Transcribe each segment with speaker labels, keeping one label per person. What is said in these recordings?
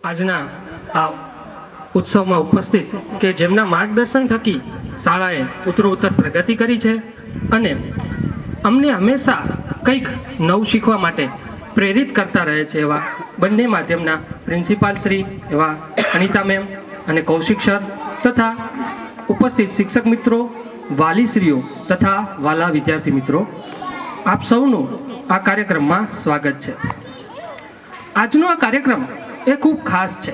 Speaker 1: આજના આ ઉત્સવમાં ઉપસ્થિત કે જેમના માર્ગદર્શન થકી શાળાએ ઉત્તરોત્તર પ્રગતિ કરી છે અને અમને હંમેશા કંઈક નવું શીખવા માટે પ્રેરિત કરતા રહે છે એવા બંને માધ્યમના પ્રિન્સિપાલ શ્રી એવા અનિતા મેમ અને કૌશિક સર તથા ઉપસ્થિત શિક્ષક મિત્રો, વાલીશ્રીઓ તથા વાલા વિદ્યાર્થી મિત્રો, આપ સૌનું આ કાર્યક્રમમાં સ્વાગત છે. આજનો આ કાર્યક્રમ એ ખૂબ ખાસ છે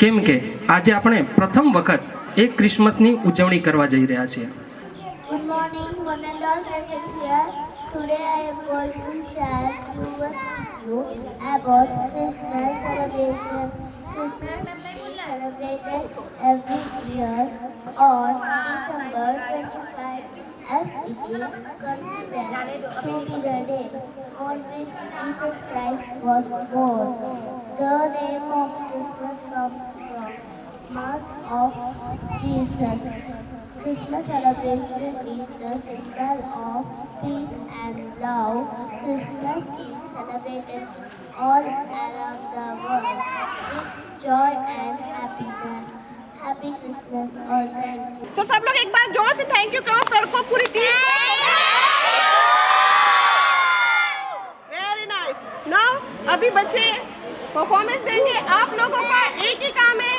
Speaker 1: કેમ કે આજે આપણે પ્રથમ વખત એક ક્રિસમસની ઉજવણી કરવા જઈ રહ્યા છીએ.
Speaker 2: Good morning, one and all present here. Today I am going to share few words with you about Christmas celebration. Christmas is celebrated every year on December 25 as it is considered to be the day on which Jesus Christ was born. The name of Christmas comes from Mass of Jesus. Christmas celebration is the symbol of peace and love. Christmas is celebrated all around the world with joy and happiness. Happy Christmas all. Thank you.
Speaker 3: तो सब लोग एक बार जोर से thank you करो sir को, पूरी team को. Very nice. नाउ अभी बच्चे परफॉर्मेंस देंगे. आप लोगों का एक ही काम है.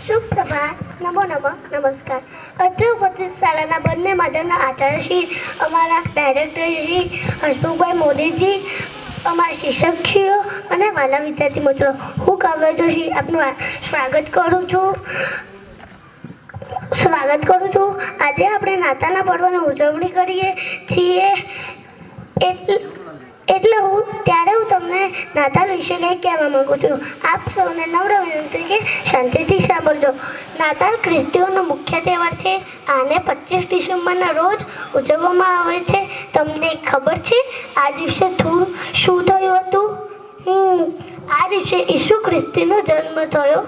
Speaker 2: સુપ્રભાત, નમો નમઃ, નમસ્કાર. અત્રે ઉપસ્થિત શાળાના બંને માધ્યમના આચાર્યશ્રી, અમારા ડાયરેક્ટરશ્રી હસમુખભાઈ મોદીજી, અમારા શિક્ષકશ્રીઓ અને વાલા વિદ્યાર્થી મિત્રો, હું કાવ્ય જોશી આપનું સ્વાગત કરું છું. આજે આપણે નાતાલના પર્વની ઉજવણી કરીએ છીએ એટલે હું તમને નાતાલ વિશે કંઈક કહેવા માંગુ છું. આપ સૌને નમ્ર વિનંતી કે શાંતિથી સાંભળજો. નાતાલ ખ્રિસ્તીઓનો મુખ્ય તહેવાર છે. આને 25 ડિસેમ્બરના રોજ ઉજવવામાં આવે છે. તમને ખબર છે આ દિવસે શું થયું હતું? આ દિવસે ઈસુ ખ્રિસ્તીનો જન્મ થયો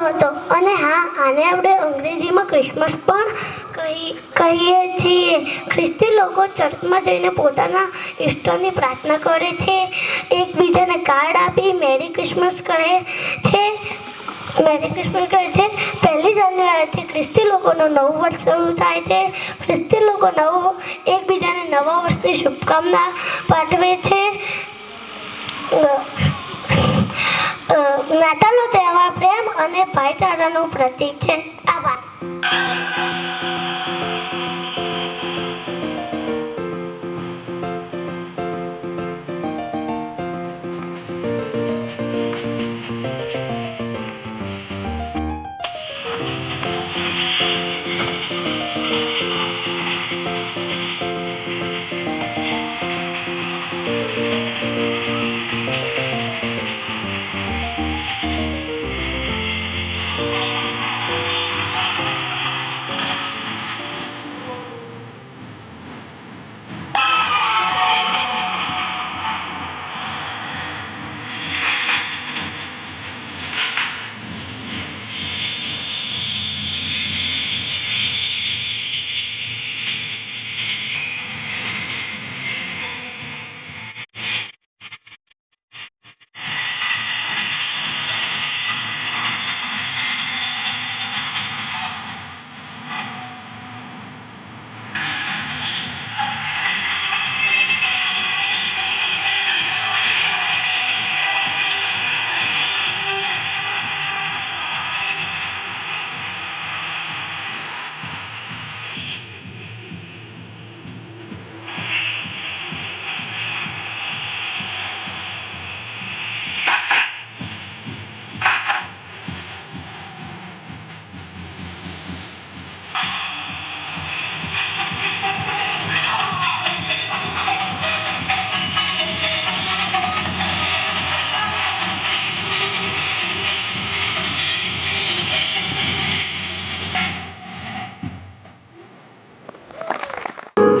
Speaker 2: હતો અને હા, આને આપણે અંગ્રેજીમાં ક્રિસમસ પણ કહીએ છીએ. ખ્રિસ્તી લોકો ચર્ચમાં જઈને પોતાના ઈષ્ટની પ્રાર્થના કરે છે, એકબીજાને કાર્ડ આપી મેરી ક્રિસમસ કહે છે. 1 જાન્યુઆરી જાન્યુઆરીથી ખ્રિસ્તી લોકોનું નવું વર્ષ શરૂ થાય છે. ખ્રિસ્તી લોકો એકબીજાને નવા વર્ષની શુભકામના પાઠવે છે. નાતાલનો તહેવાર પ્રેમ અને ભાઈચારાનું પ્રતીક છે. આભાર.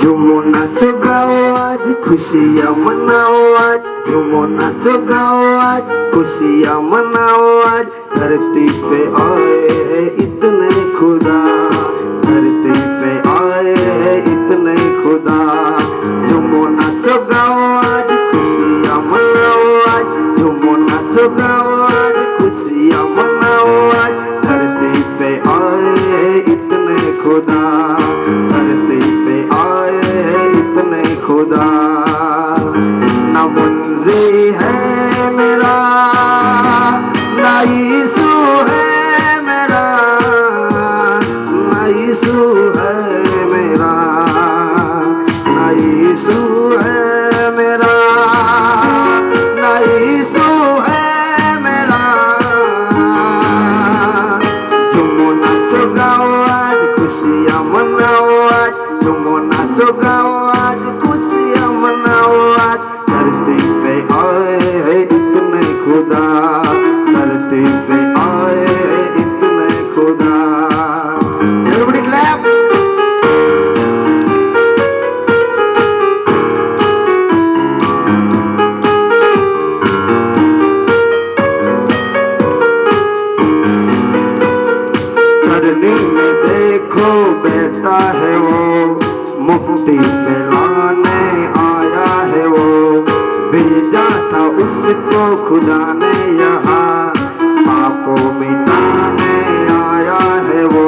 Speaker 4: झूमो नाचो गाओ आज खुशियाँ मनाओ आज झूमो नाचो गाओ आज खुशियाँ मनाओ आज धरती पे आए हैं इतने खुदा धरती पे आए हैं इतने खुदा झूमो नाचो गाओ आज खुशियाँ मनाओ आज झूमो नाचो गाओ आज खुशियाँ मनाओ आज धरती पे आए हैं इतने खुदा धरती पे आए हैं इतने खुदा ना मुंजी है मेरा ना यीशु है मेरा ना यीशु है मेरा ना यीशु है मेरा ना यीशु है मेरा झूमो नाचो गाओ आज खुशियाँ मनाओ आज झूमो नाचो गाओ आज खुशियाँ मनाओ आज धरती पे आए हैं इतने खुदा धरती पे आए हैं इतने खुदा Everybody clap. धरनी में देखो बेटा है वो मुक्ति पे लाने आया है वो भेजा था उसको खुदा ने यहाँ पापों मिटाने आया है वो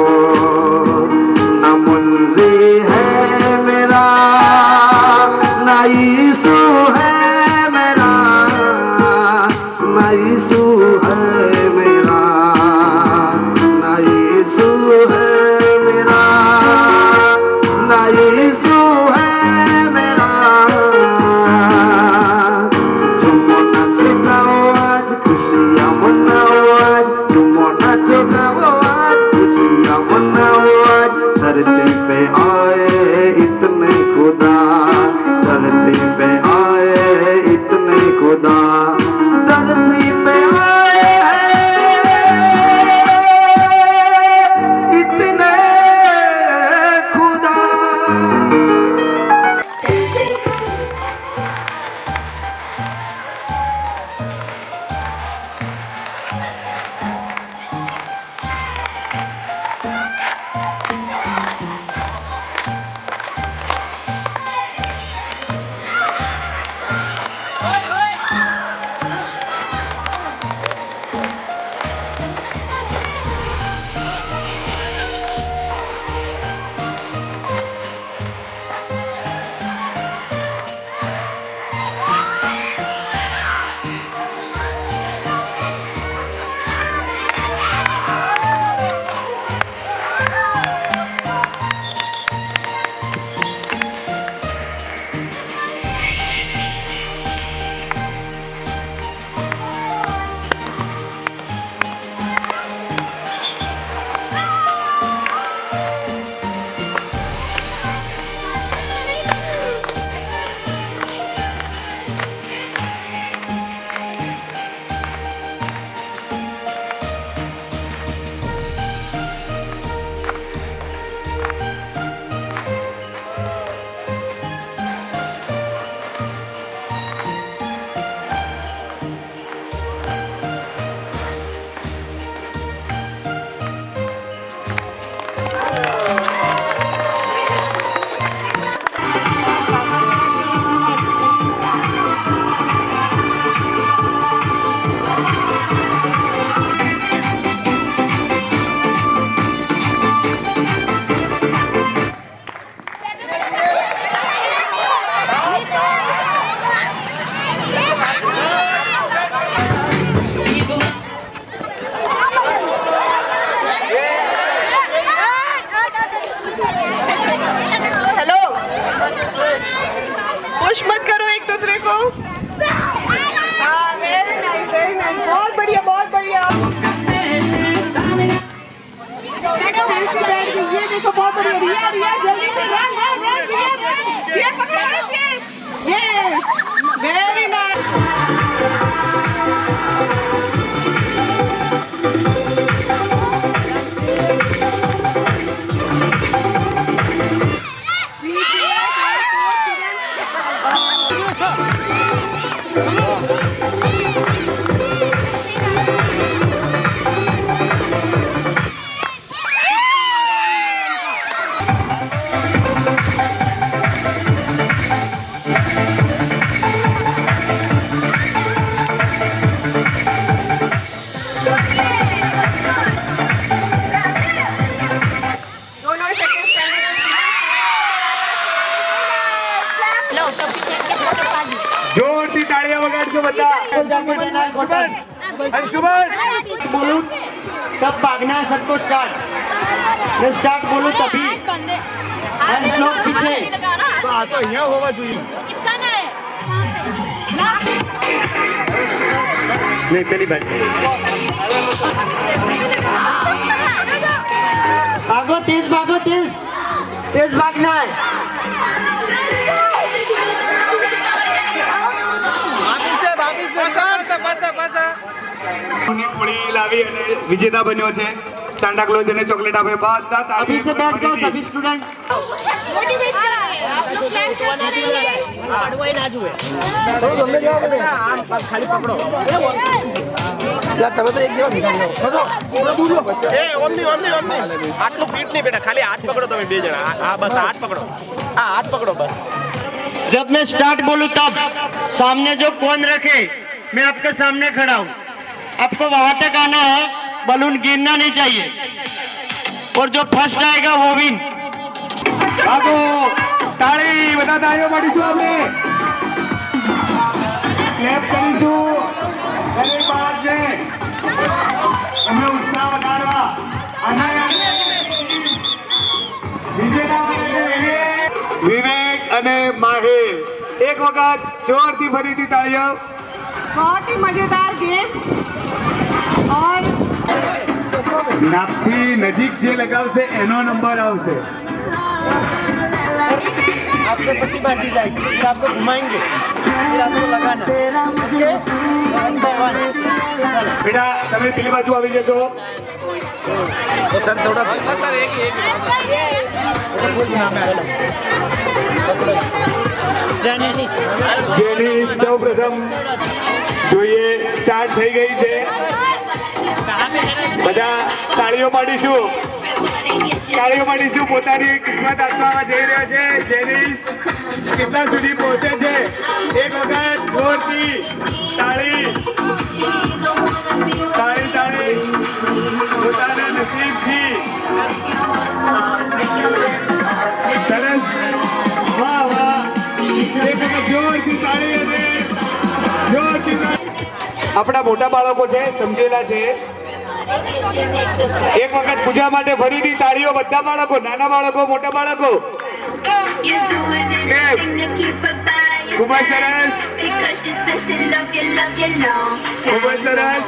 Speaker 4: ना मुंजी है मेरा ना यीशु है मेरा ना यीशु है मेरा ना यीशु है मेरा ना यीशु है मेरा झूमो नाचो गाओ आज खुशियाँ मनाओ आज झूमो नाचो गाओ आज खुशियाँ मनाओ आज धरती पे आए इतने खुदा धरती पे आए इतने खुदा धरती पे आए इतने खुदा
Speaker 3: रिया जल्दी से रन चेयर पकड़ो चेयर यस वेरी नाइस
Speaker 5: જોરથી તાળીઓ વગાડજો બધા शुभन बोलूं तब भागना है सबको स्टार्ट मैं स्टार्ट बोलूं तभी हैंड्स लोग पीछे तो यहाँ होगा જોઈએ नहीं पहली बात भागो तेज भागना है પૂરી લાવી અને વિજેતા બન્યો છે સાન્ટા ક્લોઝ એને ચોકલેટ આપે બધા
Speaker 6: अभी से बैठ जाओ सभी स्टूडेंट
Speaker 2: मोटिवेट करेंगे आप लोग क्लैप करते रहिए
Speaker 5: ખાલી પકડો
Speaker 7: આટલું ફીટ નહીં બેટા ખાલી હાથ પકડો તમે બે જણા આ બસ હાથ પકડો આ હાથ પકડો બસ
Speaker 6: जब मैं स्टार्ट बोलूं तब सामने जो कौन रखे मैं आपके सामने खड़ा हूं आपको वहां तक आना है बलून गिरना नहीं चाहिए और जो फर्स्ट आएगा वो विन
Speaker 5: ભાગો તાળી બધા તાળીઓ પાડીશું આપણે ક્લેપ કરીશું દરેક બાળકને એમનો ઉત્સાહ વધારવા અને વિજેતા વિવેક અને માહિર એક વખત જોરથી ફરીથી તાળીઓ
Speaker 3: बहुत ही मजेदार गेम और
Speaker 5: નાપથી નજીક જે લગાવશે એનો નંબર આવશે
Speaker 6: आपको पट्टी बांधी जाएगी फिर आपको घुमाएंगे फिर आपको लगाना ओके 1 by 1 चलो
Speaker 5: બેટા તમે પેલી બાજુ આવી જશો
Speaker 7: સર થોડા સર એક
Speaker 6: जेनिस
Speaker 5: જેની સૌ પ્રથમ જોઈએ સ્ટાર્ટ થઈ ગઈ છે બધા તાળીઓ પાડીશું પોતાની કિસ્મત આસમામાં જઈ રહ્યો છે જેનિસ કેટલા સુધી પહોંચે છે એક વખત જોરથી તાળી પોતાના નસીબથી સરસ વાહ એક વખત જોરથી તાળી અને જોરથી આપણા મોટા બાળકો છે સમજેલા છે એક વખત પૂજા માટે ફરીથી તાળીઓ બધા બાળકો નાના બાળકો મોટા બાળકો ખૂબ જ સરસ ખૂબ જ સરસ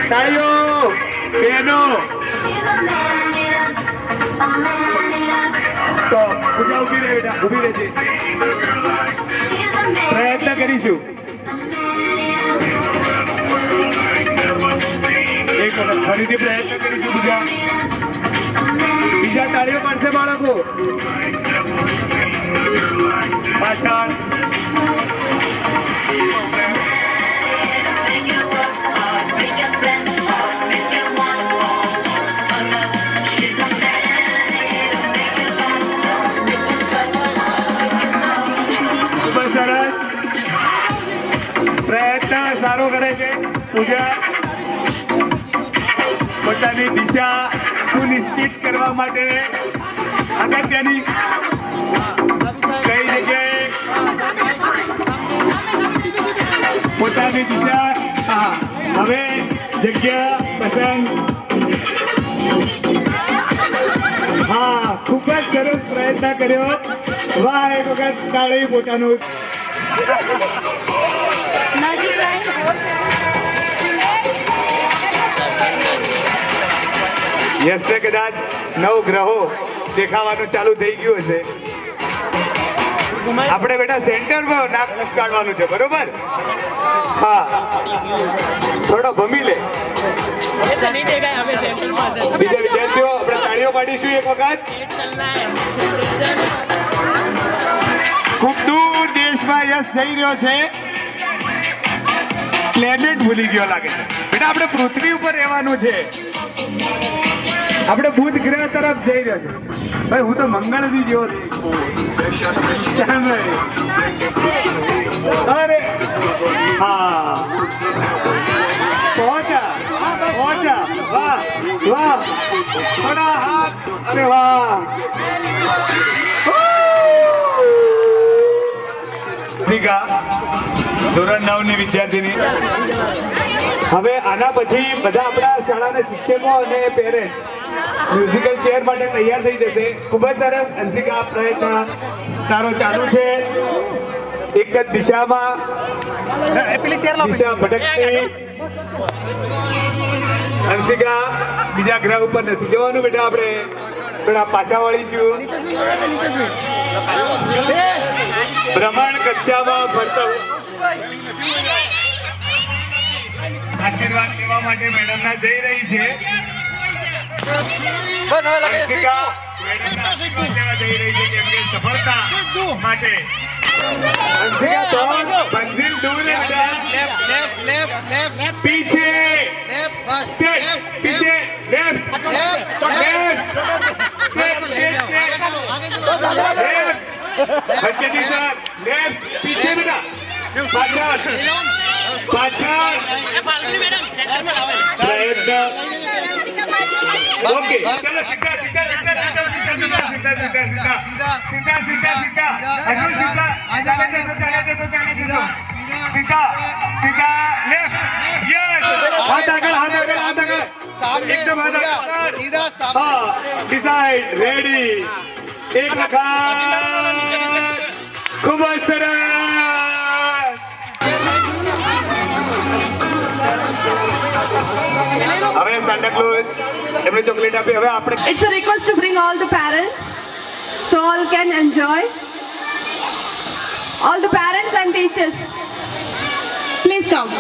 Speaker 5: તાળીઓ બહેનો તો પૂજા ઊભી રહે બેટા ઊભી રહેજે પ્રયત્ન કરીશું એક વખત ફરીથી પ્રયત્ન કરીશું બીજા તાળીઓ પાડશે બાળકો પાછળ ખૂબ જ સરસ પ્રયત્ન સારો કરે છે પૂજા પોતાની દિશા સુનિશ્ચિત કરવા માટે અગત્યની કઈ જગ્યાએ પોતાની દિશા હવે જગ્યા પસંદ હા ખૂબ જ સરસ પ્રયત્ન કર્યો વાહ એક વખત તાળી પોતાનું
Speaker 8: યશને કદાચ 9 ગ્રહો દેખાવાનું ચાલુ થઈ ગયું હશે. આપણે બેટા સેન્ટરમાં નાક કાઢવાનું છે, બરોબર? હા, થોડો ભમી લે. બીજા વિદ્યાર્થીઓ આપણે તાળીઓ પાડીશું એક વખત. ખૂબ દૂર દેશમાં યશ જઈ રહ્યો છે. પ્લેનેટ ભૂલી ગયો લાગે છે. બેટા આપણે પૃથ્વી ઉપર રહેવાનું છે. આપણે બુધ ગ્રહ તરફ જઈ રહ્યા છે. ભાઈ હું તો મંગળથી જેવો થઈ. અરે હા, પહોંચા. વાહ વાહ, થોડા હાથ. અરે વાહ. ધોરણ 9 ની વિદ્યાર્થીની. હવે આના પછી બધા આપણા શાળાના શિક્ષકો અને પેરેન્ટ્સ મ્યુઝિકલ ચેર માટે તૈયાર થઈ જશે. ખૂબ જ સરસ અંશિકા, પ્રયત્ન તારો ચાલુ છે. એક જ દિશામાં દિશા ભટકતી. અંશિકા બીજા ગ્રહ ઉપર નથી જવાનું બેટા. આપણે થોડા પાછા વળીશું. ભ્રમણ કક્ષામાં ફરતા આશીર્વાદ લેવા માટે મેડમ ના જઈ રહી છે. અંશિકા મેડમના આશીર્વાદ લેવા જઈ રહી છે કેમ કે સફળતા માટે. અંશિકા તો મંજિલ દૂર है बेटा. पीछे स्टेट, पीछे लेफ्ट लेफ्ट स्टेट लेफ्ट. बच्चे की सर लेफ्ट पीछे बेटा. पाछળ प्रयत्न. ओके चलो सीधा सीधा सीधा सीधा सीधा सीधा सीधा सीधा सीधा सीधा हजू सीधा जाने दो सीधा सीधा लेफ्ट. यस, हाथ आगे एकदम हाथ आगे सीधा सामने. हाँ, डिसाइड रेडी. एक वखत खूब सरस. હવે સાન્ટા ક્લોઝ એમને ચોકલેટ આપી. હવે આપણે
Speaker 3: It's a request to bring all the parents so all can enjoy. All the parents and teachers, please come.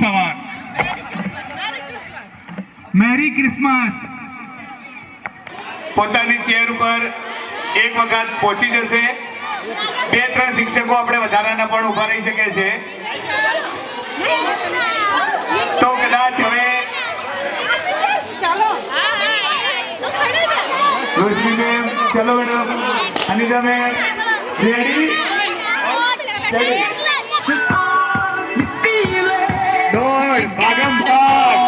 Speaker 8: સવાર. Merry Christmas. પોતાની ચેર ઉપર એક વખત પહોંચી જશે. 2-3 શિક્ષકો આપણે વધારાના પણ ઉભા રહી શકે છે. તો કદાચ હવે રોશની મેમ, ચલો મેડમ, અનિતા મેમ, રેડી? દોડ, ભાગમ ભાગ,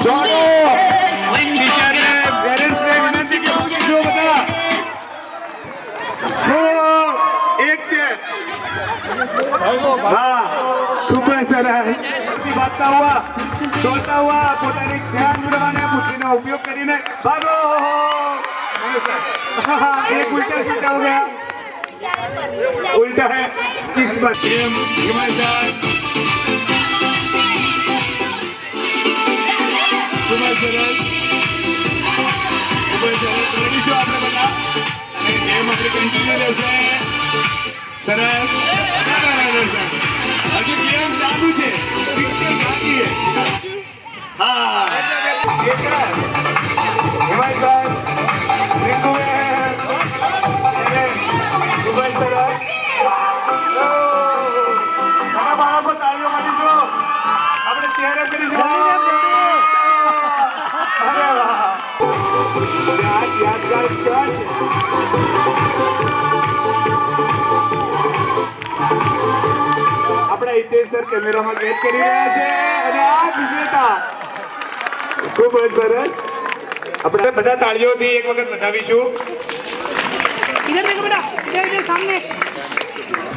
Speaker 8: દોડો. ટીચરને, પેરેન્ટ્સને વિનંતી કે પૂછી જો બધા. એક છે. हाँ, खूब सरस. भागता हुआ, दौड़ता हुआ, પોતાની ધ્યાન મેળવવાને બુદ્ધિનો ઉપયોગ કરીને ભાગો. एक उल्टा सीधा हो गया. उल्टा है किस्मत. હિમાચલ ખૂબ સરસ. કરીશું આપણે બધા. અને ગેમ આપણે કન્ટિન્યુ રહેશે. સરસ. હજુ ગેમ ચાલુ છે. પિક્ચર બાકી છે. હા, હિમાચલ રીંકુ ખૂબ સરસ. ઘણા બાળકો તાળીઓ મારીશું. આપણે ચહેરો કરીશું. અરે વાહ, આજ યાદગાર ક્ષણ છે. આપણા હિતેશ સર કેમેરામાં કેદ કરી રહ્યા છે અને આ વિજેતા. ખૂબ જ સરસ. આપણે બધા તાળીઓથી એક વખત વધાવીશું.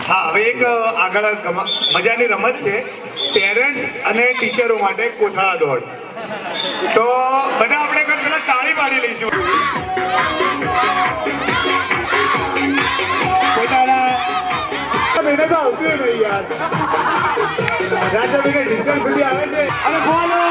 Speaker 8: હા, હવે એક આગળ મજાની રમત છે. પેરેન્ટ્સ અને ટીચરો માટે કોથળા દોડ. તો બધા આપણે પેલા તાળી પાડી લઈશું. કોથળા મહિને તો આવતું નહીં યાર. રાજા ભાઈ ડિસ્કાઉન્ટ સુધી આવે છે. અને બોલો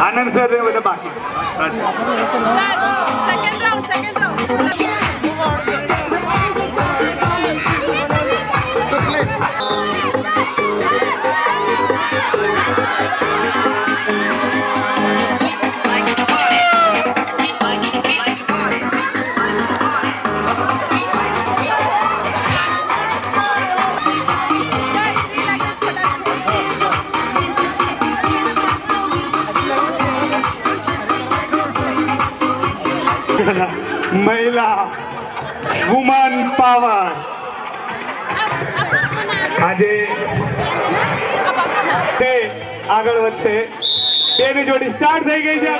Speaker 8: આનંદ સર ને બધા બાકી અચ્છા.
Speaker 3: सेकंड राउंड
Speaker 8: મહિલા વુમન પાવર આજે તે આગળ વધશે. બેની જોડી સ્ટાર્ટ થઈ ગઈ છે.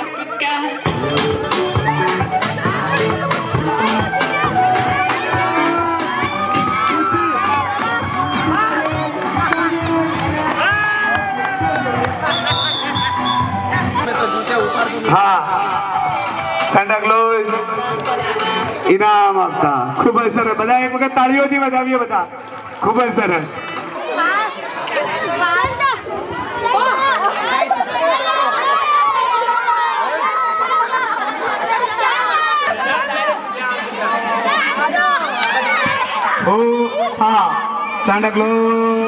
Speaker 8: હા સાન્ટા ક્લોઝ ઇનામ આપતા ખૂબ જ સરસ. બધા એક વખત તાળીઓથી વધાવીએ બધા. ખૂબ જ સરસ. હા સાન્ટા ક્લોઝ